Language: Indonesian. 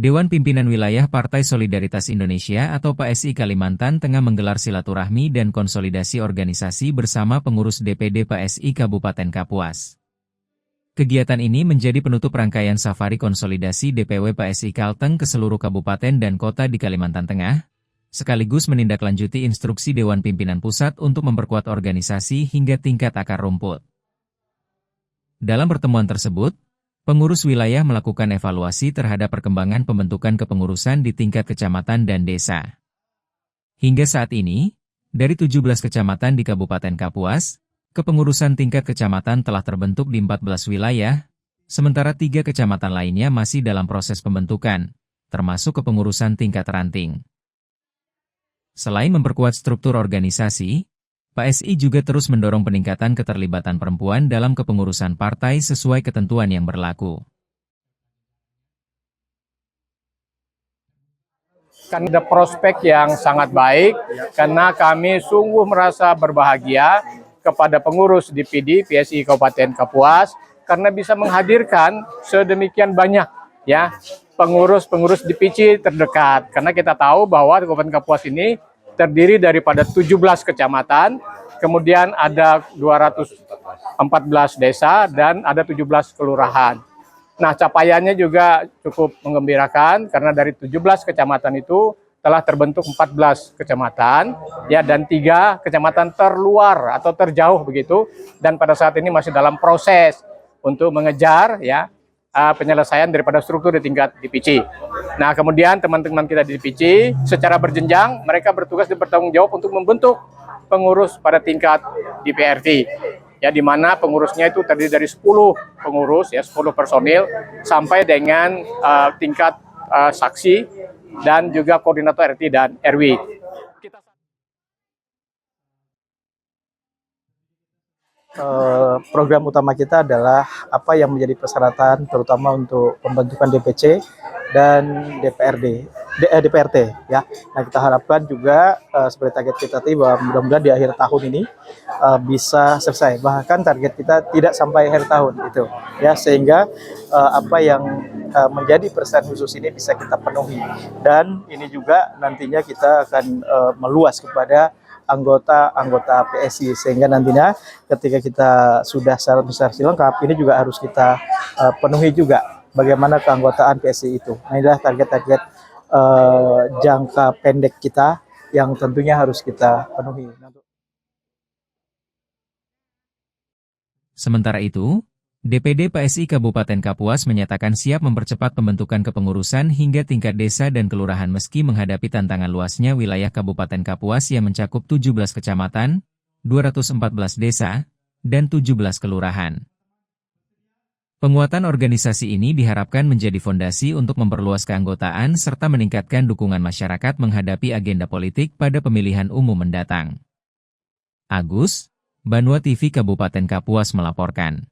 Dewan Pimpinan Wilayah Partai Solidaritas Indonesia atau PSI Kalimantan Tengah menggelar silaturahmi dan konsolidasi organisasi bersama pengurus DPD PSI Kabupaten Kapuas. Kegiatan ini menjadi penutup rangkaian safari konsolidasi DPW PSI Kalteng ke seluruh kabupaten dan kota di Kalimantan Tengah, sekaligus menindaklanjuti instruksi Dewan Pimpinan Pusat untuk memperkuat organisasi hingga tingkat akar rumput. Dalam pertemuan tersebut, pengurus wilayah melakukan evaluasi terhadap perkembangan pembentukan kepengurusan di tingkat kecamatan dan desa. Hingga saat ini, dari 17 kecamatan di Kabupaten Kapuas, kepengurusan tingkat kecamatan telah terbentuk di 14 wilayah, sementara 3 kecamatan lainnya masih dalam proses pembentukan, termasuk kepengurusan tingkat ranting. Selain memperkuat struktur organisasi, PSI juga terus mendorong peningkatan keterlibatan perempuan dalam kepengurusan partai sesuai ketentuan yang berlaku. Kan ada prospek yang sangat baik, karena kami sungguh merasa berbahagia kepada pengurus DPD PSI Kabupaten Kapuas, karena bisa menghadirkan sedemikian banyak ya pengurus DPC terdekat. Karena kita tahu bahwa Kabupaten Kapuas ini terdiri daripada 17 kecamatan, kemudian ada 214 desa, dan ada 17 kelurahan. Nah, capaiannya juga cukup menggembirakan, karena dari 17 kecamatan itu telah terbentuk 14 kecamatan, ya, dan 3 kecamatan terluar atau terjauh begitu, dan pada saat ini masih dalam proses untuk mengejar ya penyelesaian daripada struktur di tingkat DPC. Nah, kemudian teman-teman kita di DPC secara berjenjang mereka bertugas dan bertanggung jawab untuk membentuk pengurus pada tingkat DPRD. Ya, di mana pengurusnya itu terdiri dari 10 pengurus ya, 10 personil sampai dengan tingkat saksi dan juga koordinator RT dan RW. Program utama kita adalah apa yang menjadi persyaratan terutama untuk pembentukan DPC dan DPRT ya. Nah, kita harapkan juga seperti target kita tadi bahwa mudah-mudahan di akhir tahun ini bisa selesai. Bahkan target kita tidak sampai akhir tahun itu ya, sehingga apa yang menjadi persyaratan khusus ini bisa kita penuhi, dan ini juga nantinya kita akan meluas kepada anggota PSI, sehingga nantinya ketika kita sudah syarat lengkap, ini juga harus kita penuhi juga bagaimana keanggotaan PSI itu. Nah, inilah target-target jangka pendek kita yang tentunya harus kita penuhi. Sementara itu, DPD PSI Kabupaten Kapuas menyatakan siap mempercepat pembentukan kepengurusan hingga tingkat desa dan kelurahan meski menghadapi tantangan luasnya wilayah Kabupaten Kapuas yang mencakup 17 kecamatan, 214 desa, dan 17 kelurahan. Penguatan organisasi ini diharapkan menjadi fondasi untuk memperluas keanggotaan serta meningkatkan dukungan masyarakat menghadapi agenda politik pada pemilihan umum mendatang. Agus, Banua TV Kabupaten Kapuas melaporkan.